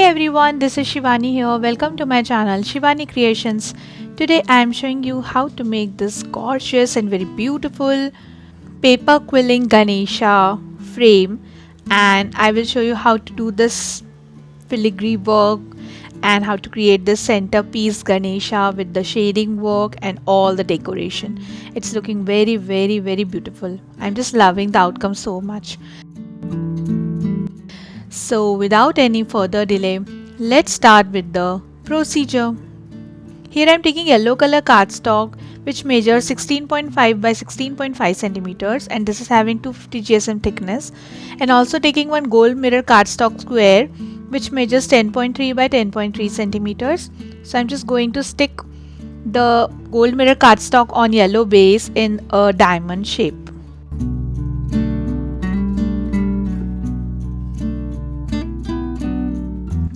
everyone, this is Shivani here. Welcome to my channel Shivani Creations. Today I am showing you how to make this gorgeous and very beautiful paper quilling Ganesha frame, and I will show you how to do this filigree work and how to create this centerpiece Ganesha with the shading work and all the decoration. It's looking very beautiful. I'm just loving the outcome so much. So without any further delay, let's start with the procedure. Here I am taking yellow color cardstock which measures 16.5 by 16.5 centimeters, and this is having 250 GSM thickness, and also taking one gold mirror cardstock square which measures 10.3 by 10.3 centimeters. So I'm just going to stick the gold mirror cardstock on yellow base in a diamond shape.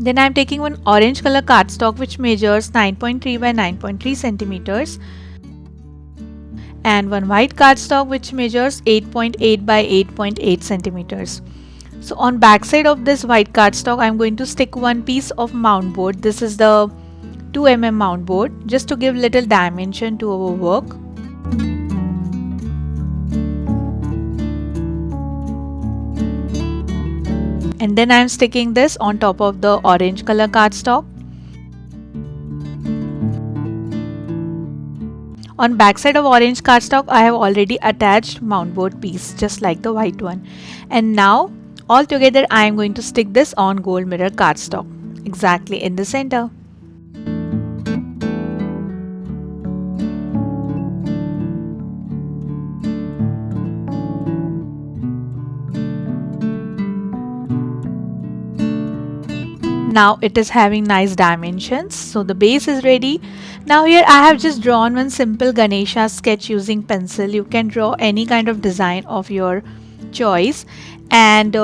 Then I am taking one orange color cardstock which measures 9.3 by 9.3 centimeters and one white cardstock which measures 8.8 by 8.8 centimeters. So on back side of this white cardstock I am going to stick one piece of mount board. This is the 2 mm mount board, just to give little dimension to our work. And then I am sticking this on top of the orange color cardstock. On back side of orange cardstock I have already attached mount board piece just like the white one. And now all together I am going to stick this on gold mirror cardstock exactly in the center. Now it is having nice dimensions, so the base is ready. Now here I have just drawn one simple Ganesha sketch using pencil. You can draw any kind of design of your choice, and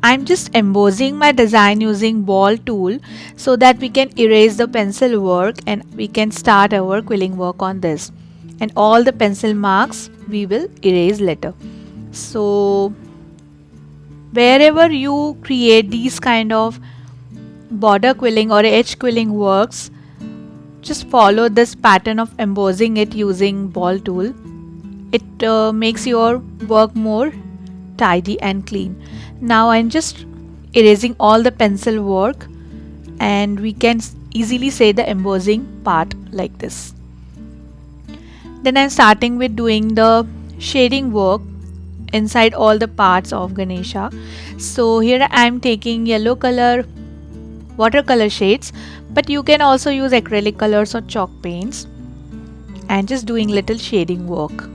I'm just embossing my design using ball tool so that we can erase the pencil work and we can start our quilling work on this, and all the pencil marks we will erase later. So wherever you create these kind of border quilling or edge quilling works, just follow this pattern of embossing it using ball tool. It makes your work more tidy and clean. Now I'm just erasing all the pencil work, and we can easily say the embossing part like this. Then I'm starting with doing the shading work inside all the parts of Ganesha. So here I'm taking yellow color watercolor shades, but you can also use acrylic colors or chalk paints, and just doing little shading work.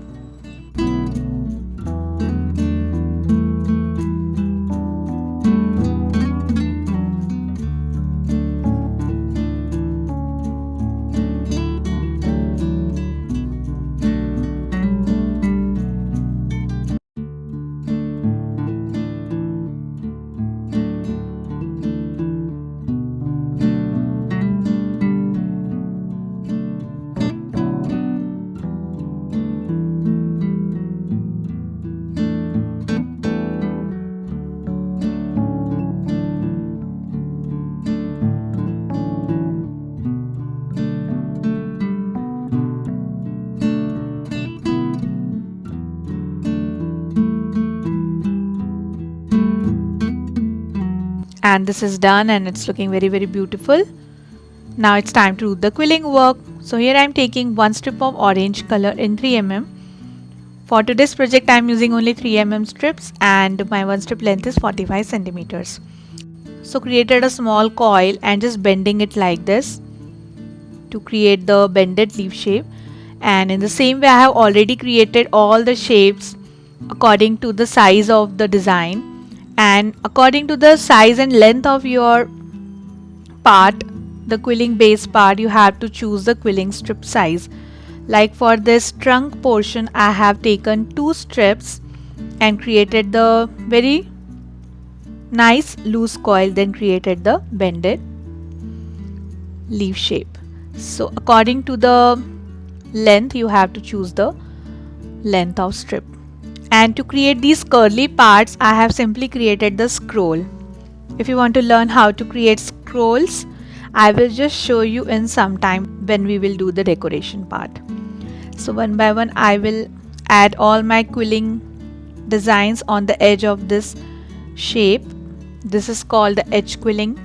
And this is done and it's looking very beautiful. Now it's time to do the quilling work. So here I am taking one strip of orange color in 3 mm. For today's project I am using only 3 mm strips, and my one strip length is 45 centimeters. So created a small coil and just bending it like this to create the bended leaf shape. And in the same way I have already created all the shapes according to the size of the design, and according to the size and length of your part, the quilling base part, you have to choose the quilling strip size. Like for this trunk portion I have taken 2 strips and created the very nice loose coil, then created the bended leaf shape. So according to the length you have to choose the length of strip. And to create these curly parts I have simply created the scroll. If you want to learn how to create scrolls, I will just show you in some time when we will do the decoration part. So one by one I will add all my quilling designs on the edge of this shape. This is called the edge quilling.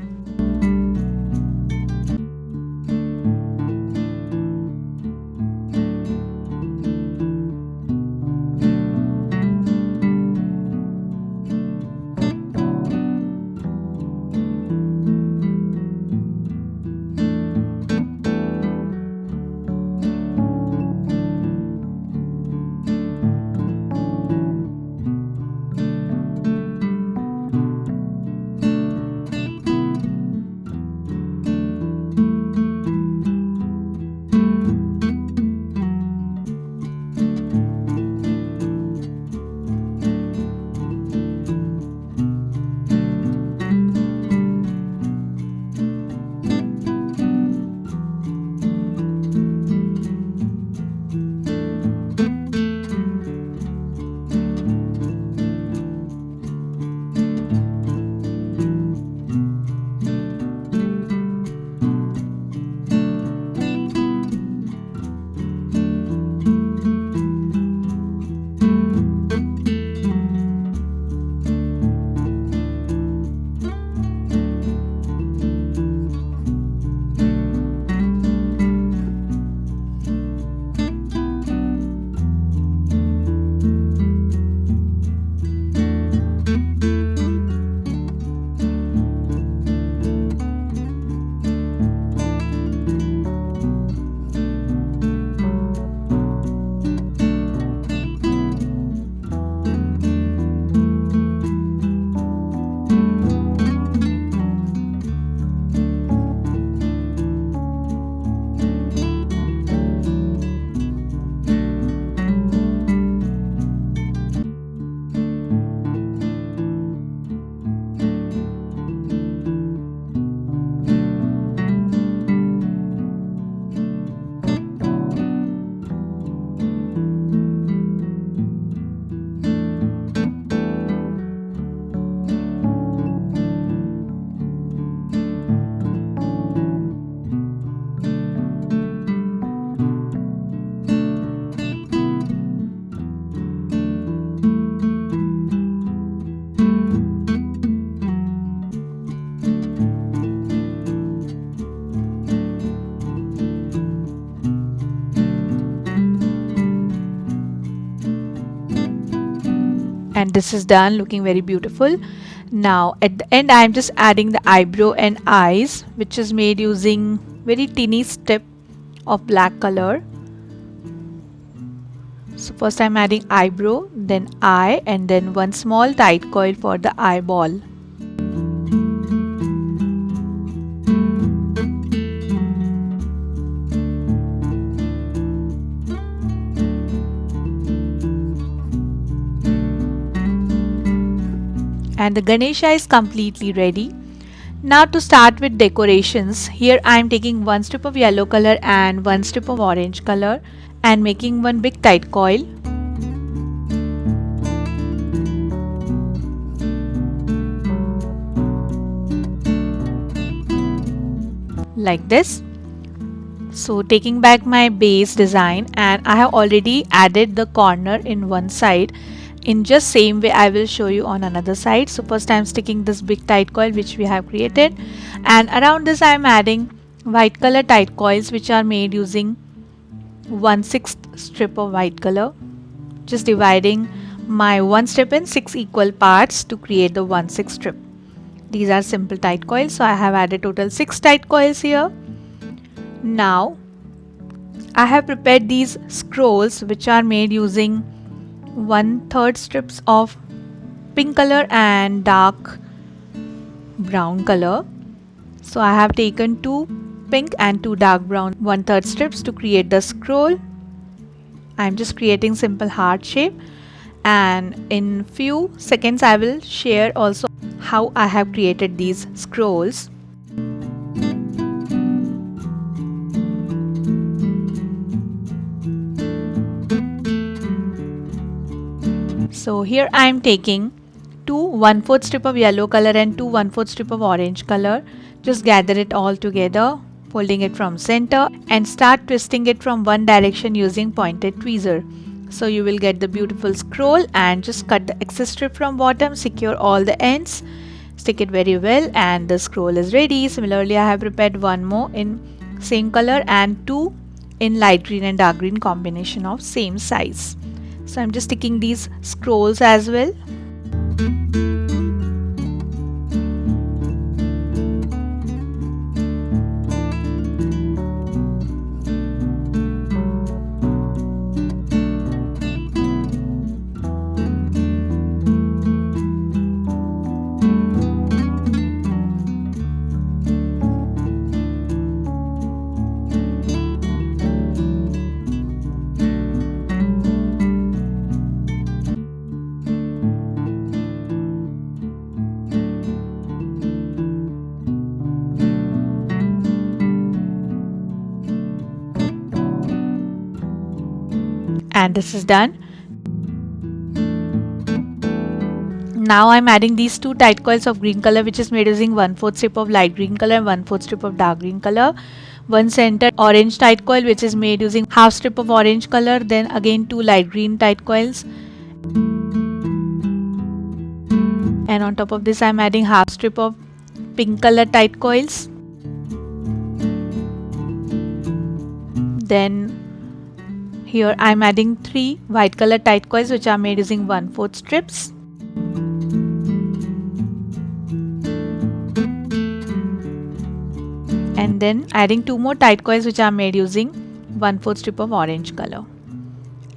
And this is done, looking very beautiful. Now at the end I am just adding the eyebrow and eyes, which is made using very teeny strip of black color. So first I'm adding eyebrow, then eye, and then one small tight coil for the eyeball. And the Ganesha is completely ready. Now to start with decorations, here I am taking one strip of yellow color and one strip of orange color and making one big tight coil. Like this. So taking back my base design, and I have already added the corner in one side. In just same way I will show you on another side. So first I am sticking this big tight coil which we have created, and around this I am adding white color tight coils which are made using 1/6 strip of white color. Just dividing my one strip in 6 equal parts to create the 1/6 strip. These are simple tight coils, so I have added total 6 tight coils here. Now I have prepared these scrolls which are made using 1/3 strips of pink color and dark brown color. So I have taken 2 pink and 2 dark brown 1/3 strips to create the scroll. I am just creating simple heart shape, and in few seconds I will share also how I have created these scrolls. So here I am taking 2 two 1/4 strip of yellow color and two 1/4 strip of orange color. Just gather it all together, folding it from center and start twisting it from one direction using pointed tweezer. So you will get the beautiful scroll, and just cut the excess strip from bottom, secure all the ends, stick it very well, and the scroll is ready. Similarly, I have prepared one more in same color and two in light green and dark green combination of same size. So I'm just sticking these scrolls as well. And this is done. Now I'm adding these two tight coils of green color, which is made using 1/4 strip of light green color and 1/4 strip of dark green color. One center orange tight coil, which is made using half strip of orange color, then again two light green tight coils. And on top of this I'm adding half strip of pink color tight coils. Then here I'm adding three white color tight coils, which are made using 1/4 strips. And then adding two more tight coils, which are made using 1/4 strip of orange color.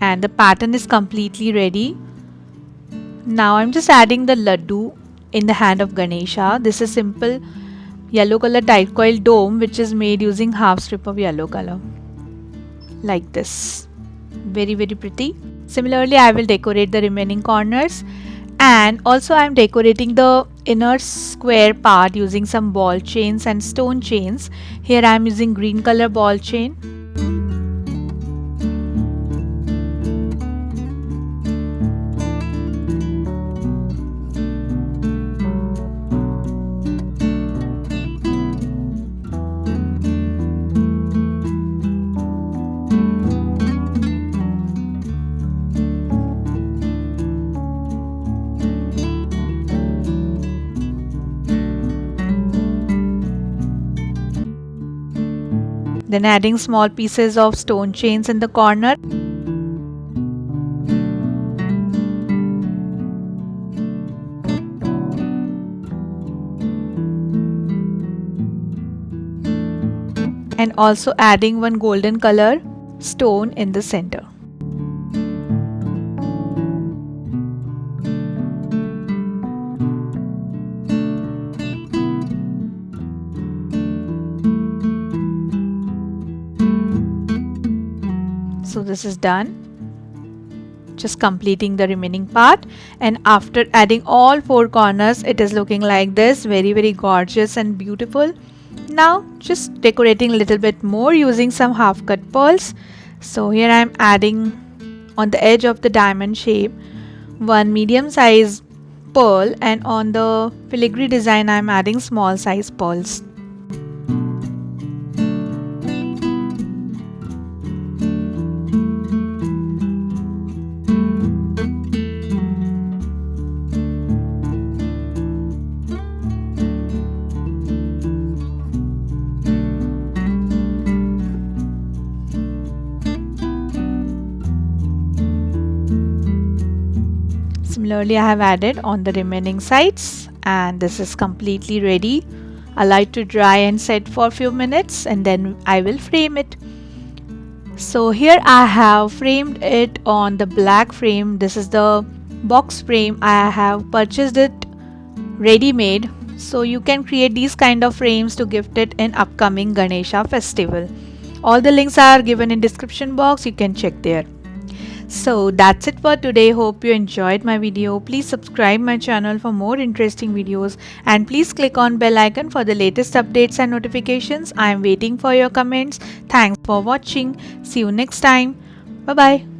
And the pattern is completely ready. Now I'm just adding the laddu in the hand of Ganesha. This is simple yellow color tight coil dome, which is made using half strip of yellow color. Like this. Very pretty. Similarly, I will decorate the remaining corners, and also I am decorating the inner square part using some ball chains and stone chains. Here I am using green color ball chain. Then adding small pieces of stone chains in the corner. And also adding one golden color stone in the center. So this is done. Just completing the remaining part, and after adding all four corners, it is looking like this. Very gorgeous and beautiful. Now just decorating a little bit more using some half cut pearls. So here I am adding on the edge of the diamond shape one medium size pearl, and on the filigree design I am adding small size pearls. Similarly, I have added on the remaining sides, and this is completely ready. Allow it to dry and set for a few minutes, and then I will frame it. So here I have framed it on the black frame. This is the box frame. I have purchased it ready-made, so you can create these kind of frames to gift it in upcoming Ganesha festival. All the links are given in description box. You can check there. So that's it for today. Hope you enjoyed my video. Please subscribe my channel for more interesting videos, and please click on bell icon for the latest updates and notifications. I am waiting for your comments. Thanks for watching. See you next time. Bye bye.